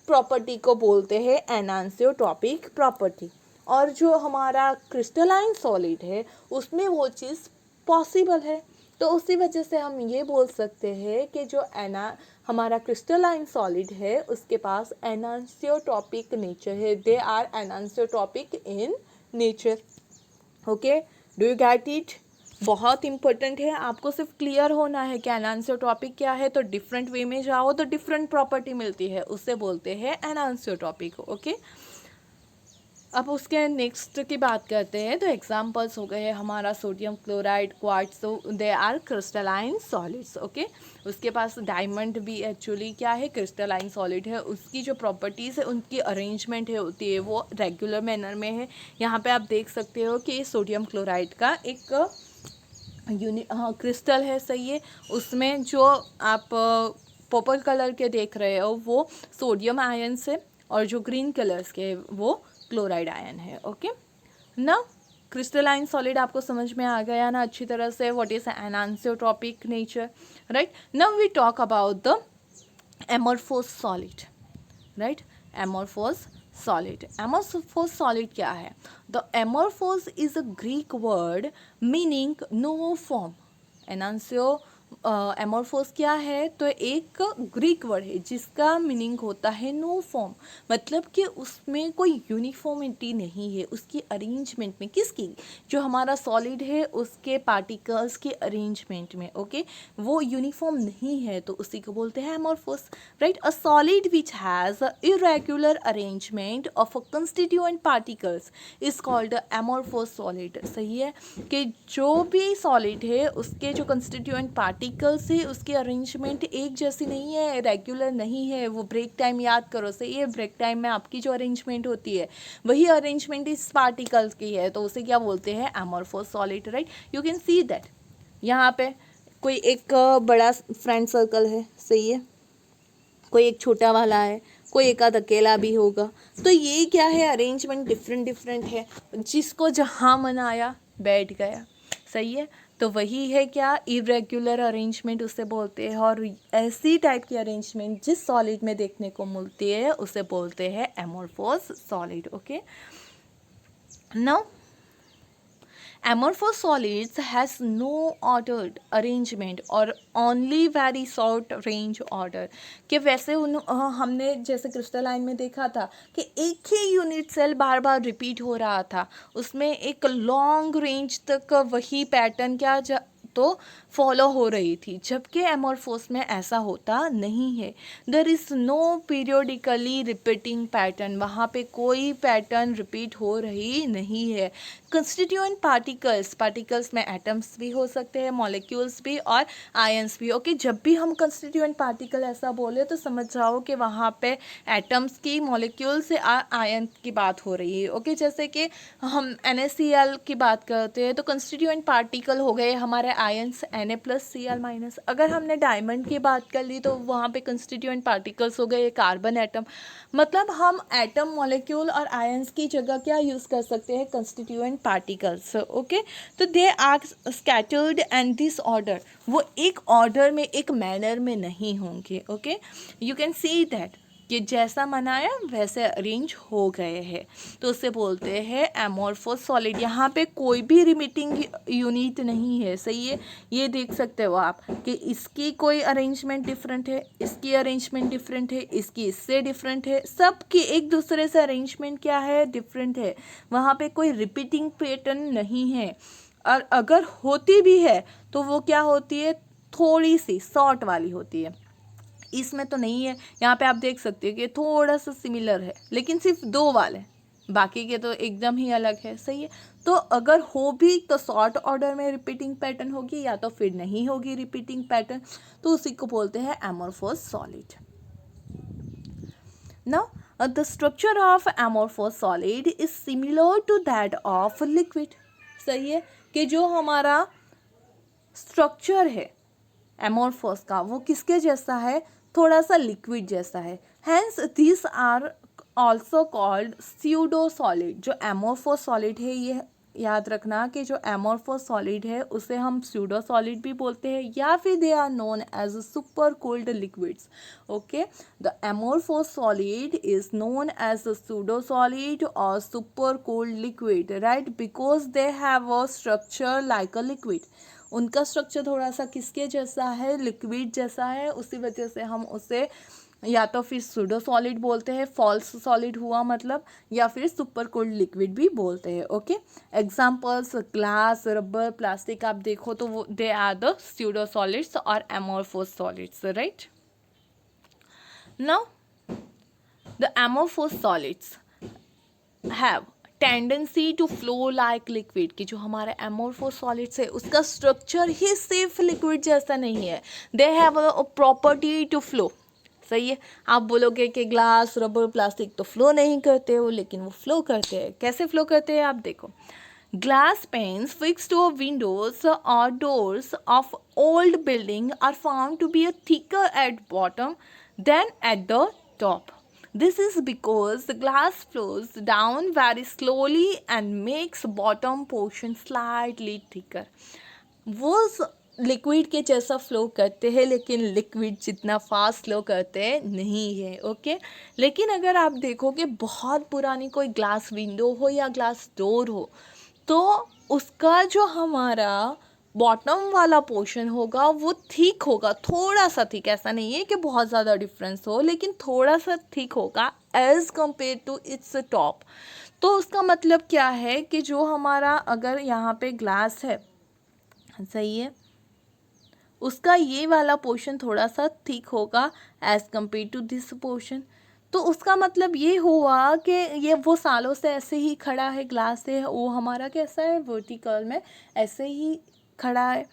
S1: प्रॉपर्टी को बोलते हैं एनांसियोट्रॉपिक प्रॉपर्टी। और जो हमारा क्रिस्टलाइन सॉलिड है उसमें वो चीज़ पॉसिबल है। तो उसी वजह से हम ये बोल सकते हैं कि जो हमारा क्रिस्टलाइन सॉलिड है उसके पास एनांसियोट्रॉपिक नेचर है, they are enantiotropic in nature. Okay, do you get it? बहुत इंपॉर्टेंट है, आपको सिर्फ क्लियर होना है कि एनांसियोट्रॉपिक क्या है। तो डिफरेंट वे में जाओ तो डिफरेंट प्रॉपर्टी मिलती है, उससे बोलते हैं एनांसियोट्रॉपिक। ओके, अब उसके नेक्स्ट की बात करते हैं। तो एग्जांपल्स हो गए हमारा सोडियम क्लोराइड, क्वार्ट्ज, तो they are crystalline solids. Okay, उसके पास डायमंड भी एक्चुअली क्या है, क्रिस्टलाइन सॉलिड है। उसकी जो प्रॉपर्टीज़ है, उनकी अरेंजमेंट है होती है वो रेगुलर मैनर में है। यहाँ पे आप देख सकते हो कि सोडियम क्लोराइड का एक क्रिस्टल है, सही है। उसमें जो आप पर्पल कलर के देख रहे हो वो सोडियम आयन्स है, और जो ग्रीन कलर्स के वो क्लोराइड आयन है। ओके, ना क्रिस्टलाइन सॉलिड आपको समझ में आ गया ना अच्छी तरह से, what is enantiotropic nature, right. Now we talk about the amorphous solid, right. Amorphous solid, amorphous solid क्या है? The amorphous is a Greek word meaning no form. एनांसियो एमोर्फोस क्या है? तो एक ग्रीक वर्ड है जिसका मीनिंग होता है नो फॉर्म, मतलब कि उसमें कोई यूनिफॉर्मिटी नहीं है उसकी अरेंजमेंट में। किसकी? जो हमारा सॉलिड है उसके पार्टिकल्स के अरेंजमेंट में। ओके, वो यूनिफॉर्म नहीं है, तो उसी को बोलते हैं amorphous, right. A solid which has a irregular arrangement of a constituent particles is called amorphous solid. सही है कि जो भी सॉलिड है उसके जो कंस्टिट्यूएंट पार्टिकल्स है उसकी अरेंजमेंट एक जैसी नहीं है, रेगुलर नहीं है। वो ब्रेक टाइम याद करो, सही है। ब्रेक टाइम में आपकी जो अरेंजमेंट होती है वही अरेंजमेंट इस पार्टिकल्स की है, तो उसे क्या बोलते हैं? Amorphous solid, right. You can see that यहाँ पे कोई एक बड़ा फ्रेंड सर्कल है, सही है, कोई एक छोटा वाला है, कोई एक आध अकेला भी होगा। तो ये क्या है? अरेंजमेंट डिफरेंट डिफरेंट है, जिसको जहाँ मन आया बैठ गया, सही है। तो वही है क्या? इरेगुलर अरेंजमेंट उसे बोलते हैं, और ऐसी टाइप की अरेंजमेंट जिस सॉलिड में देखने को मिलती है उसे बोलते हैं amorphous solid. Okay, now amorphous solids has no ordered arrangement or only very short range order। कि वैसे हमने जैसे क्रिस्टलाइन में देखा था कि एक ही यूनिट सेल बार बार रिपीट हो रहा था, उसमें एक लॉन्ग रेंज तक वही पैटर्न क्या तो फॉलो हो रही थी, जबकि एमोर्फोस में ऐसा होता नहीं है। There is no periodically repeating pattern, वहाँ पे कोई पैटर्न रिपीट हो रही नहीं है। कंस्टिट्यूएंट पार्टिकल्स में एटम्स भी हो सकते हैं, मॉलिक्यूल्स भी और आयंस भी। ओके, जब भी हम कंस्टिट्यूएंट पार्टिकल ऐसा बोले तो समझ जाओ कि वहाँ पे एटम्स की, मॉलिक्यूल्स से आयन की बात हो रही है। ओके, जैसे कि हम NaCl की बात करते हैं तो कंस्टिट्यूएंट पार्टिकल हो गए हमारे आयंस Na+Cl-। अगर हमने डायमंड की बात कर ली तो वहाँ पे कंस्टिट्यूएंट पार्टिकल्स हो गए कार्बन एटम। मतलब हम एटम, मॉलिक्यूल और आयंस की जगह क्या यूज़ कर सकते हैं? Constituent particles. ओके, तो they are scattered and disorder, वो एक ऑर्डर में, एक मैनर में नहीं होंगे। Okay, you can see that कि जैसा बनाया वैसे अरेंज हो गए हैं, तो उसे बोलते हैं एमोर्फोस सॉलिड। यहाँ पे कोई भी रिमिटिंग यूनिट नहीं है, सही है। ये देख सकते हो आप कि इसकी कोई अरेंजमेंट डिफरेंट है, इसकी अरेंजमेंट डिफरेंट है, इसकी इससे डिफरेंट है, सबकी एक दूसरे से अरेंजमेंट क्या है, डिफरेंट है। वहाँ पे कोई रिपीटिंग पैटर्न नहीं है, और अगर होती भी है तो वो क्या होती है, थोड़ी सी शॉर्ट वाली होती है। इसमें तो नहीं है। यहाँ पे आप देख सकते हो कि थोड़ा सा सिमिलर है, लेकिन सिर्फ 2 वाले, बाकी के तो एकदम ही अलग है, सही है। तो अगर हो भी तो शॉर्ट ऑर्डर में रिपीटिंग पैटर्न होगी, या तो फिर नहीं होगी रिपीटिंग पैटर्न, तो उसी को बोलते हैं amorphous solid. Now the structure of amorphous solid is similar to that of liquid. सही है कि जो हमारा स्ट्रक्चर है एमोर्फोस का, वो किसके जैसा है, थोड़ा सा लिक्विड जैसा है। Hence this are also called pseudo solid. जो एमोर्फोस सॉलिड है, ये याद रखना कि जो एमोर्फोस सॉलिड है उसे हम स्यूडो सॉलिड भी बोलते हैं, या फिर they are known as super cold liquids. Okay, the amorphous solid is known as pseudo solid और super cold liquid, right, because they have a structure like a liquid. उनका स्ट्रक्चर थोड़ा सा किसके जैसा है, लिक्विड जैसा है, उसी वजह से हम उसे या तो फिर सूडो सॉलिड बोलते हैं, फॉल्स सॉलिड हुआ मतलब, या फिर सुपर कोल्ड लिक्विड भी बोलते हैं। Okay, examples glass, rubber, plastic आप देखो तो वो they are the pseudo solids और amorphous solids, right. Now the amorphous solids have tendency to flow like liquid, कि जो हमारा एमोर्फोस सॉलिड्स है उसका स्ट्रक्चर ही सिर्फ लिक्विड जैसा नहीं है, they have a property to flow. सही है। आप बोलोगे कि ग्लास, रबर, प्लास्टिक तो फ्लो नहीं करते हो, लेकिन वो फ्लो करते हैं। कैसे फ्लो करते हैं आप देखो, glass panes fixed to windows और doors of old building are found to be a thicker at bottom than at the top. This is because the glass flows down very slowly and makes bottom portion slightly thicker. वो liquid के जैसा flow करते हैं, लेकिन liquid जितना fast flow करते हैं नहीं है। ओके, लेकिन अगर आप देखोगे बहुत पुरानी कोई ग्लास विंडो हो या ग्लास डोर हो, तो उसका जो हमारा बॉटम वाला पोर्शन होगा वो थिक होगा, थोड़ा सा थिक, ऐसा नहीं है कि बहुत ज़्यादा डिफरेंस हो, लेकिन थोड़ा सा थिक होगा as compare to its top. तो उसका मतलब क्या है कि जो हमारा अगर यहाँ पे ग्लास है, सही है, उसका ये वाला पोर्शन थोड़ा सा थिक होगा as compare to this portion. तो उसका मतलब ये हुआ कि ये वो सालों से ऐसे ही खड़ा है, ग्लास है वो हमारा कैसा है, वर्टिकल में ऐसे ही खड़ा है।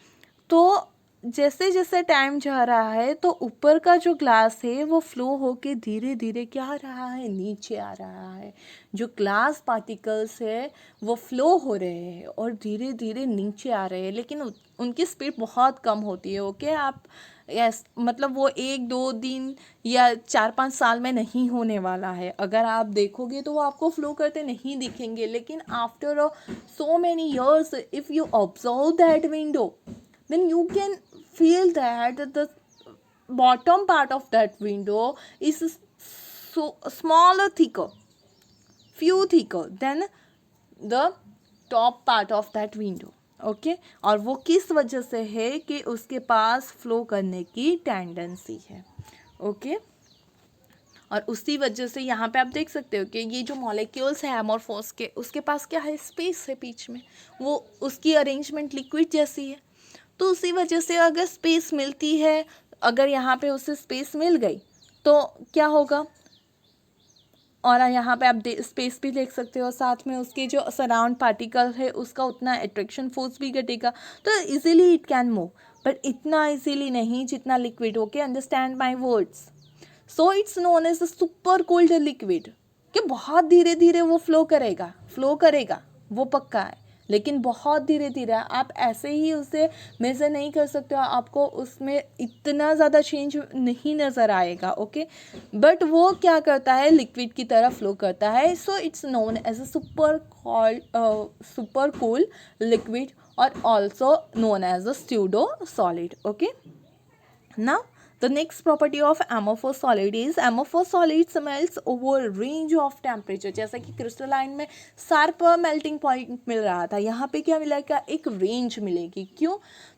S1: तो जैसे जैसे टाइम जा रहा है तो ऊपर का जो ग्लास है वो फ्लो होके धीरे धीरे क्या आ रहा है, नीचे आ रहा है। जो ग्लास पार्टिकल्स है वो फ्लो हो रहे हैं और धीरे धीरे नीचे आ रहे हैं, लेकिन उनकी स्पीड बहुत कम होती है। ओके, आप यस मतलब वो 1-2 दिन या 4-5 साल में नहीं होने वाला है। अगर आप देखोगे तो वो आपको फ्लो करते नहीं दिखेंगे, लेकिन after so many years if you observe that window then you can feel that the bottom part of that window is so smaller, thicker, few thicker than the top part of that window. Okay, और वो किस वजह से है कि उसके पास flow करने की टेंडेंसी है। ओके, और उसी वजह से यहाँ पे आप देख सकते हो कि ये जो मॉलिक्यूल्स है एमोर्फोस के, उसके पास क्या है, स्पेस है बीच में, वो उसकी अरेंजमेंट लिक्विड जैसी है। तो उसी वजह से अगर स्पेस मिलती है, अगर यहाँ पे उसे स्पेस मिल गई तो क्या होगा, और यहाँ पे आप स्पेस भी देख सकते हो, साथ में उसके जो सराउंड पार्टिकल है उसका उतना अट्रैक्शन फोर्स भी घटेगा, तो easily it can move, but इतना इजीली नहीं जितना liquid. Okay, understand my words. So it's known as a super cold liquid, कि बहुत धीरे धीरे वो फ्लो करेगा वो पक्का है, लेकिन बहुत धीरे धीरे। आप ऐसे ही उसे मेजर नहीं कर सकते हो, आपको उसमें इतना ज़्यादा चेंज नहीं नज़र आएगा। ओके, बट वो क्या करता है, लिक्विड की तरह फ्लो करता है। So it's known as a super cool liquid और also known as a pseudo solid. Okay, now The next property of amorphous solid is amorphous solids melts over range of temperature. जैसा कि crystalline में sharp melting point मिल रहा था, यहाँ पे क्या मिलेगा, एक रेंज मिलेगी. क्यों?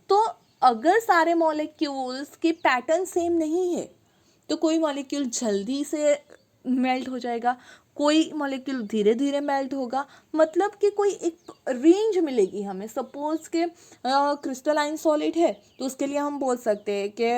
S1: तो अगर सारे मॉलिक्यूल्स के पैटर्न सेम नहीं है तो कोई मॉलिक्यूल जल्दी से मेल्ट हो जाएगा, कोई मॉलिक्यूल धीरे धीरे मेल्ट होगा. मतलब कि कोई एक रेंज मिलेगी हमें. सपोज के क्रिस्टलाइन सॉलिड है तो उसके लिए हम बोल सकते हैं कि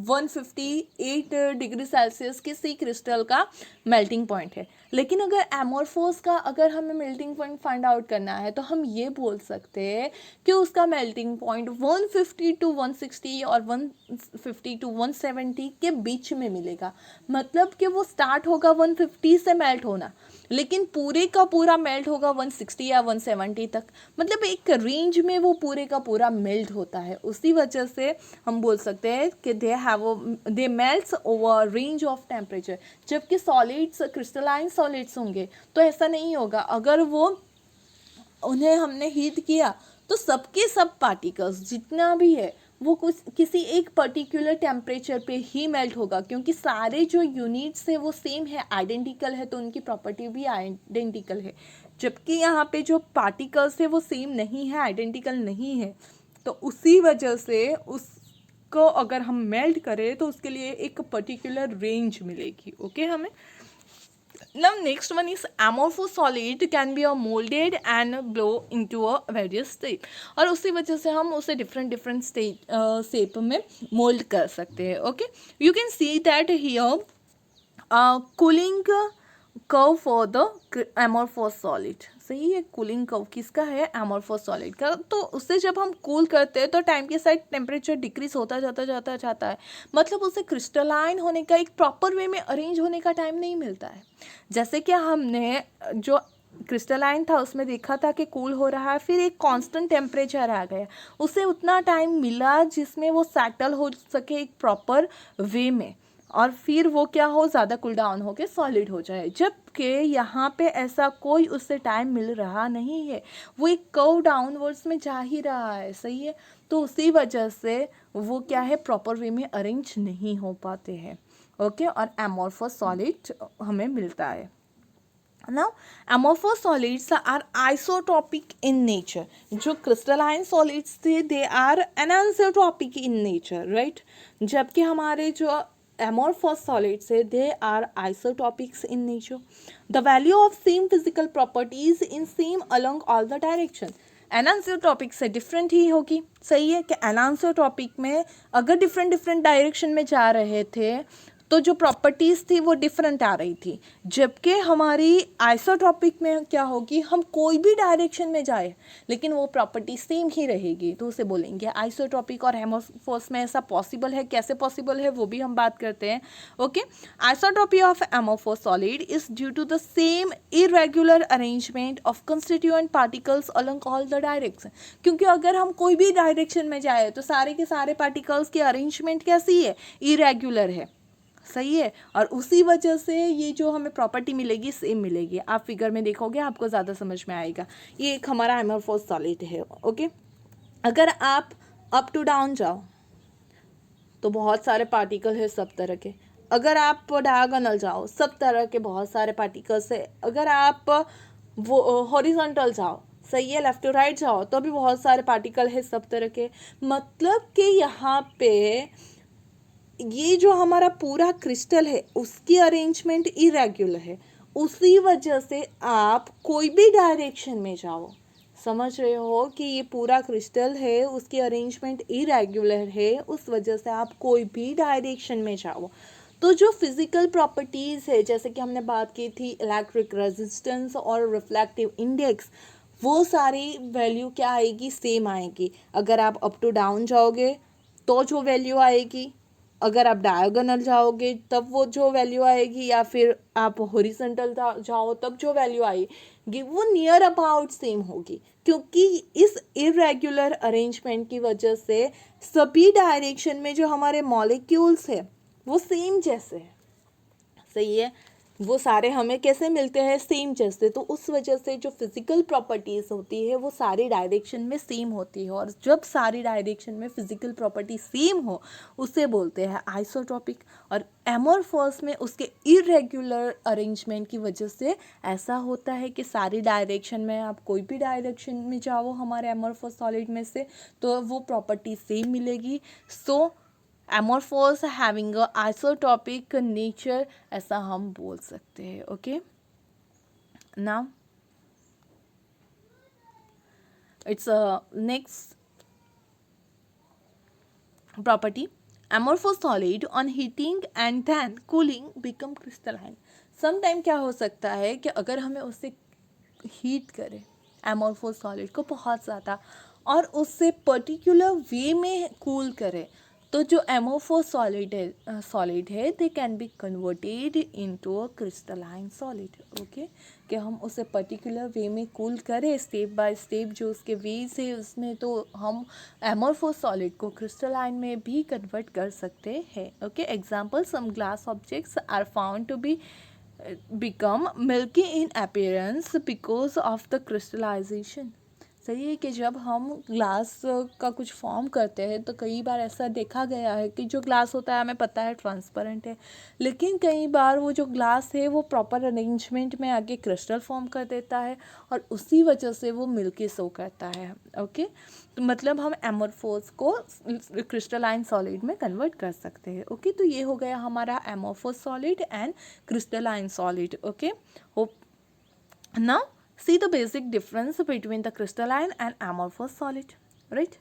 S1: 158 डिग्री सेल्सियस के सी क्रिस्टल का मेल्टिंग पॉइंट है. लेकिन अगर एमोर्फोस का अगर हमें मेल्टिंग पॉइंट फाइंड आउट करना है तो हम ये बोल सकते हैं कि उसका मेल्टिंग पॉइंट 150 to 160 और 150 to 170 के बीच में मिलेगा. मतलब कि वो स्टार्ट होगा 150 से मेल्ट होना, लेकिन पूरे का पूरा मेल्ट होगा 160 या 170 तक. मतलब एक रेंज में वो पूरे का पूरा मेल्ट होता है. उसी वजह से हम बोल सकते हैं कि they melts over range of temperature. जबकि सॉलिड्स, क्रिस्टलाइन सॉलिड्स होंगे तो ऐसा नहीं होगा. अगर वो उन्हें हमने हीट किया तो सबके सब पार्टिकल्स जितना भी है वो कुछ किसी एक पर्टिकुलर टेम्परेचर पे ही मेल्ट होगा, क्योंकि सारे जो यूनिट्स है वो सेम है, आइडेंटिकल है, तो उनकी प्रॉपर्टी भी आइडेंटिकल है. जबकि यहाँ पे जो पार्टिकल्स है वो सेम नहीं है, आइडेंटिकल नहीं है. तो उसी वजह से उसको अगर हम मेल्ट करें तो उसके लिए एक पर्टिकुलर रेंज मिलेगी. ओके हमें. Now next one is amorphous solid can be molded and blow into a various state. और उसी वजह से हम उसे डिफरेंट स्टेट शेप में मोल्ड कर सकते हैं. Okay, you can see that here cooling curve for the amorphous solid. सही है, कूलिंग कर्व किसका है, amorphous solid का. तो उससे जब हम कूल करते हैं तो टाइम के साथ टेम्परेचर डिक्रीज होता जाता है. मतलब उसे क्रिस्टलाइन होने का, एक प्रॉपर वे में अरेंज होने का टाइम नहीं मिलता है. जैसे कि हमने जो क्रिस्टलाइन था उसमें देखा था कि कूल हो रहा है, फिर एक कांस्टेंट टेम्परेचर आ गया, उसे उतना टाइम मिला जिसमें वो सेटल हो सके एक प्रॉपर वे में, और फिर वो क्या हो, ज़्यादा कूल डाउन होके सॉलिड हो जाए. जबकि यहाँ पे ऐसा कोई उससे टाइम मिल रहा नहीं है, वो एक कर्व डाउनवर्ड्स में जा ही रहा है. सही है. तो उसी वजह से वो क्या है, प्रॉपर वे में अरेंज नहीं हो पाते हैं. ओके, और एमोर्फस सॉलिड हमें मिलता है. Now, amorphous solids are isotropic in nature. जो crystalline solids थे, they are anisotropic in nature, right? जबकि हमारे जो amorphous solids है, they are isotropics in nature. The value of same physical properties in same along all the direction. एनान्सोट्रॉपिक से different ही होगी. सही है कि एनान्सोट्रॉपिक में अगर डिफरेंट डायरेक्शन में जा रहे थे तो जो प्रॉपर्टीज़ थी वो डिफरेंट आ रही थी. जबकि हमारी आइसोट्रॉपिक में क्या होगी, हम कोई भी डायरेक्शन में जाए लेकिन वो प्रॉपर्टी सेम ही रहेगी, तो उसे बोलेंगे आइसोट्रॉपिक. और एमोर्फोस में ऐसा पॉसिबल है, कैसे पॉसिबल है वो भी हम बात करते हैं. Okay, isotropy of amorphous solid is due to the same irregular arrangement of constituent particles along all the direction. क्योंकि अगर हम कोई भी डायरेक्शन में जाए तो सारे के सारे पार्टिकल्स की अरेंजमेंट कैसी है, इरेगुलर है. सही है. और उसी वजह से ये जो हमें प्रॉपर्टी मिलेगी सेम मिलेगी. आप फिगर में देखोगे आपको ज़्यादा समझ में आएगा. ये एक हमारा एमोर्फोस सॉलिड है. ओके, अगर आप अप टू डाउन जाओ तो बहुत सारे पार्टिकल है सब तरह के. अगर आप डायगोनल जाओ सब तरह के बहुत सारे पार्टिकल्स है. अगर आप वो हॉरिजॉन्टल जाओ, सही है, लेफ्ट टू राइट जाओ तो भी बहुत सारे पार्टिकल है सब तरह के. मतलब कि यहाँ पे ये जो हमारा पूरा क्रिस्टल है उसकी अरेंजमेंट इरेगुलर है. उसी वजह से आप कोई भी डायरेक्शन में जाओ, समझ रहे हो कि ये पूरा क्रिस्टल है उसकी अरेंजमेंट इरेगुलर है, उस वजह से आप कोई भी डायरेक्शन में जाओ तो जो फिजिकल प्रॉपर्टीज़ है, जैसे कि हमने बात की थी इलेक्ट्रिक रेजिस्टेंस और रिफ्लेक्टिव इंडेक्स, वो सारी वैल्यू क्या आएगी, सेम आएगी. अगर आप अप टू डाउन जाओगे तो जो वैल्यू आएगी, अगर आप डायगोनल जाओगे तब वो जो वैल्यू आएगी, या फिर आप हॉरिजॉन्टल जाओ तब जो वैल्यू आएगी वो नियर अबाउट सेम होगी. क्योंकि इस इरेगुलर अरेंजमेंट की वजह से सभी डायरेक्शन में जो हमारे मॉलिक्यूल्स है वो सेम जैसे है. सही है. वो सारे हमें कैसे मिलते हैं, सेम जैसे, तो उस वजह से जो फिजिकल प्रॉपर्टीज होती है वो सारी डायरेक्शन में सेम होती है, और जब सारी डायरेक्शन में फिजिकल प्रॉपर्टी सेम हो उसे बोलते हैं आइसोट्रॉपिक। और एमोरफोस में उसके इरेगुलर अरेंजमेंट की वजह से ऐसा होता है कि सारी डायरेक्शन में, आप कोई भी डायरेक्शन में जाओ हमारे एमोरफोस सॉलिड में से, तो वो प्रॉपर्टी सेम मिलेगी। सो amorphous having a isotopic nature, ऐसा हम बोल सकते हैं। Okay, now it's next property, amorphous solid on heating and then cooling become crystalline। sometime क्या हो सकता है कि अगर हमें उसे हीट करें एमोरफोस सॉलिड को बहुत ज़्यादा, और उससे पर्टिकुलर वे में कूल करें, तो जो एमोरफोस सॉलिड है they can be converted into a crystalline solid. Okay, कि हम उसे पर्टिकुलर वे में कूल करें स्टेप बाय स्टेप जो उसके वेज है उसमें, तो हम एमोरफोस सॉलिड को क्रिस्टलाइन में भी कन्वर्ट कर सकते हैं। Okay, example, some glass objects are found to be become milky in appearance because of the crystallization। सही है कि जब हम ग्लास का कुछ फॉर्म करते हैं तो कई बार ऐसा देखा गया है कि जो ग्लास होता है हमें पता है ट्रांसपेरेंट है, लेकिन कई बार वो जो ग्लास है वो प्रॉपर अरेंजमेंट में आगे क्रिस्टल फॉर्म कर देता है और उसी वजह से वो मिल्की शो करता है। ओके, तो मतलब हम एमोरफोस को क्रिस्टलाइन सॉलिड में कन्वर्ट कर सकते हैं। ओके, तो ये हो गया हमारा amorphous solid and crystalline solid. Okay, hope now see the basic difference between the crystalline and amorphous solid, right?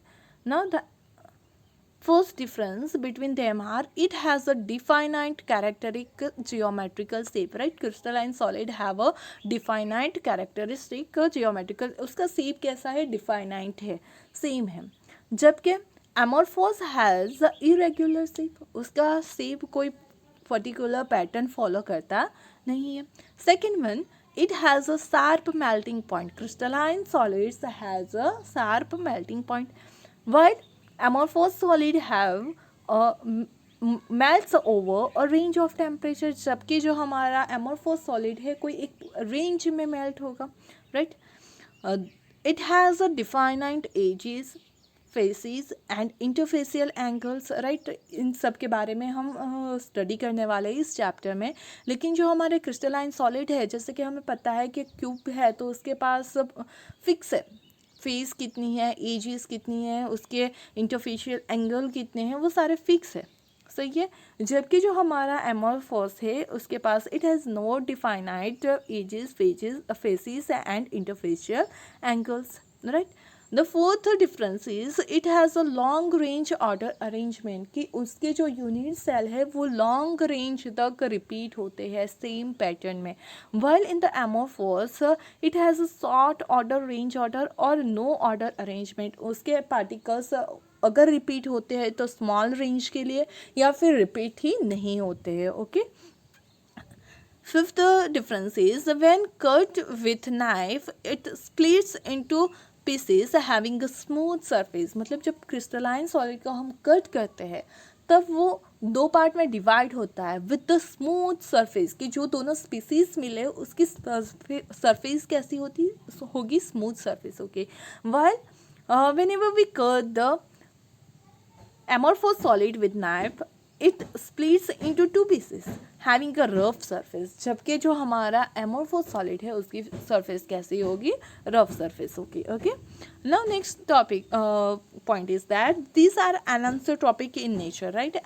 S1: Now the first difference between them are it has a definite characteristic geometrical shape, right? Crystalline solid have a definite characteristic geometrical, उसका shape कैसा है, definite है, same है, जबकि amorphous has irregular shape, उसका shape कोई particular pattern follow करता नहीं है। Second one, it has a sharp melting point, crystalline solids has a sharp melting point, while amorphous solid have melts over a range of temperature, जबकि जो हमारा amorphous solid है कोई एक रेंज में मेल्ट होगा, right? It has a definite edges, faces and interfacial angles, right? इन सब के बारे में हम स्टडी करने वाले हैं इस चैप्टर में। लेकिन जो हमारे क्रिस्टलाइन सॉलिड है, जैसे कि हमें पता है कि क्यूब है तो उसके पास फिक्स है, फेस कितनी है, एजेस कितनी है, उसके इंटरफेशियल एंगल कितने हैं, वो सारे फिक्स है, सही है। जबकि जो हमारा एमोरफोस है उसके पास it has no definite edges, faces and interfacial angles, right? The fourth difference is it has a long range order arrangement, कि उसके जो यूनिट सेल है वो लॉन्ग रेंज तक रिपीट होते हैं सेम पैटर्न में, while in the amorphous it has a short order, range order और नो ऑर्डर अरेंजमेंट। उसके पार्टिकल्स अगर रिपीट होते हैं तो स्मॉल रेंज के लिए, या फिर रिपीट ही नहीं होते हैं। Okay, fifth difference is when cut with knife it splits into pieces having a smooth surface, मतलब जब क्रिस्टलाइन सॉलिड को हम कट करते हैं तब वो दो पार्ट में डिवाइड होता है विद द स्मूथ सरफेस, कि जो दोनों स्पीसीज मिले उसकी सरफेस कैसी होती होगी, smooth surface. Okay, while whenever we cut the amorphous solid with knife it splits into two pieces having a rough surface, जबकि जो हमारा amorphous solid है उसकी surface कैसी होगी, rough surface होगी। okay, now next topic point is that these are anisotropic in nature, right?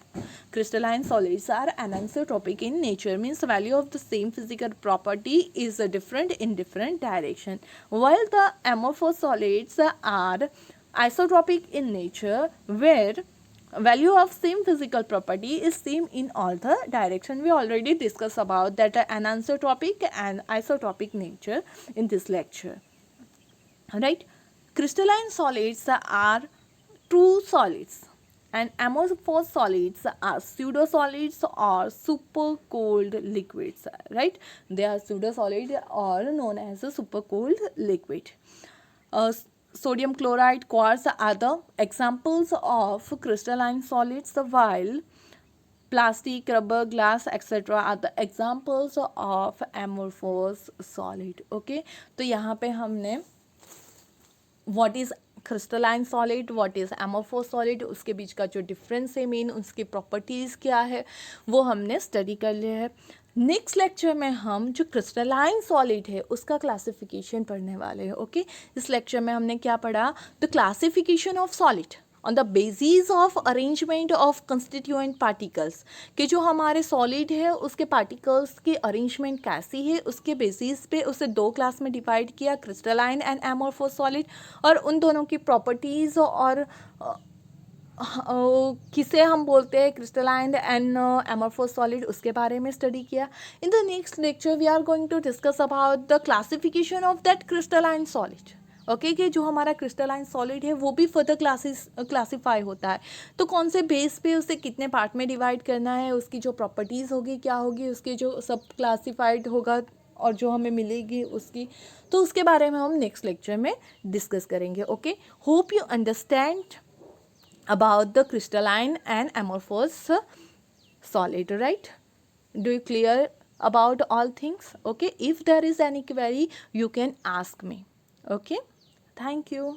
S1: Crystalline solids are anisotropic in nature, means the value of the same physical property is different in different direction, while the amorphous solids are isotropic in nature where value of same physical property is same in all the direction. We already discussed about that anisotropic and isotropic nature in this lecture, right? Crystalline solids are true solids and amorphous solids are pseudo solids or super cooled liquids, right? They are pseudo solid or known as a super cooled liquid. Sodium chloride, quartz are the examples of crystalline solids, while plastic, rubber, glass, etc. are the examples of amorphous solid. Okay, तो यहाँ पे हमने what is crystalline solid, what is amorphous solid, उसके बीच का जो difference है main, उसकी प्रॉपर्टीज़ क्या है, वो हमने स्टडी कर लिया है. नेक्स्ट लेक्चर में हम जो क्रिस्टलाइन सॉलिड है उसका क्लासिफिकेशन पढ़ने वाले हैं. ओके, इस लेक्चर में हमने क्या पढ़ा, the classification of solid on the basis of arrangement of constituent particles, कि जो हमारे सॉलिड है उसके पार्टिकल्स की अरेंजमेंट कैसी है, उसके बेसिस पे उसे दो क्लास में डिवाइड किया, क्रिस्टलाइन एंड एमोर्फोस सॉलिड, और उन दोनों की प्रॉपर्टीज़ और किसे हम बोलते हैं क्रिस्टलाइन एंड एमोर्फोस सॉलिड, उसके बारे में स्टडी किया. In the next lecture we are going to discuss about the classification of that crystalline solid. Okay, कि जो हमारा क्रिस्टलाइन सॉलिड है वो भी फर्दर क्लासीफाई होता है, तो कौन से बेस पे उसे कितने पार्ट में डिवाइड करना है, उसकी जो प्रॉपर्टीज़ होगी क्या होगी, उसके जो सब क्लासीफाइड होगा और जो हमें मिलेगी उसकी, तो उसके बारे में हम नेक्स्ट लेक्चर में डिस्कस करेंगे. Okay, hope you understand about the crystalline and amorphous solid, right? Do you clear about all things? Okay, if there is any query you can ask me. Okay, thank you.